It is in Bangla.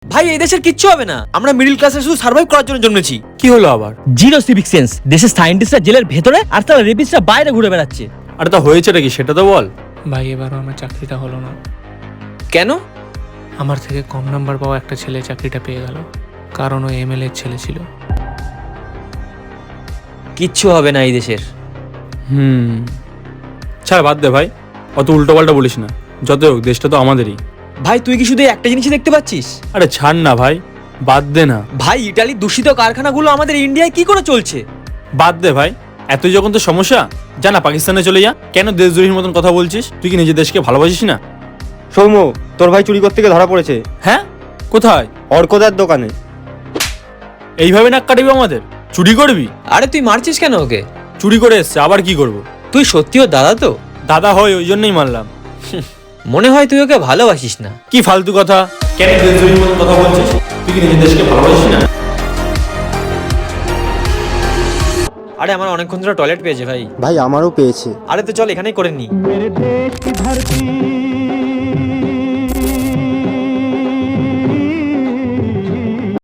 ভাই এই দেশের কিচ্ছু হবে না, আমরা মিডল ক্লাসে শুধু সার্ভাইভ করার জন্য জন্মেছি। কি হলো আবার? Zero civic sense. দেশের সায়েন্টিস্টরা জেলের ভেতরে আর তারা রেপিস্টরা বাইরে ঘুরে বেড়াচ্ছে। আরে তা হয়েছেটা কি সেটা তো বল। ভাই এবারও আমার চাকরিটা হলো না। কেন? আমার থেকে কম নাম্বার পাওয়া একটা ছেলে চাকরিটা পেয়ে গেল, কারণ ও এমএলএ ছেলে ছিল। কিচ্ছু হবে না এই দেশের। ছাড়, বাদ দে ভাই, অত উল্টো পাল্টা বলিস না। যত হোক দেশটা তো আমাদেরই। ভাই তুই কি শুধু একটা জিনিসই দেখতে পাচ্ছিস? আরে ছাড় না ভাই, বাদ দে না। ভাই ইটালির দূষিত কারখানাগুলো আমাদের ইন্ডিয়ায় কি করে চলছে? বাদ দে ভাই, এতই যখন তো সমস্যা, যা না পাকিস্তানে চলে যা। কেন দেশদ্রোহীর মতন কথা বলছিস? তুই কি নিজের দেশকে ভালোবাসিস না? সৌম্য, তোর ভাই চুরি করতে গিয়ে ধরা পড়েছে। হ্যাঁ, কোথায়? অর্কদার দোকানে। এইভাবে নাক কাটবি আমাদের? চুরি করবি? আরে তুই মারছিস কেন ওকে? চুরি করে এসছে, আবার কি করব? তুই সত্যিও দাদা তো? দাদা হয়, ওই জন্যই মারলাম। মনে হয় তুই ওকে ভালোবাসিস না। কি ফালতু কথা, কেন দেশদ্রোহীর মতন কথা বলছিস? তুই কি নিজের দেশকে ভালোবাসিস না? আরে আমার অনেকক্ষণ ধরে টয়লেট পেয়েছে ভাই। ভাই আমারও পেয়েছে। আরে তো চল এখানেই করে নি। मेरे देश की धरती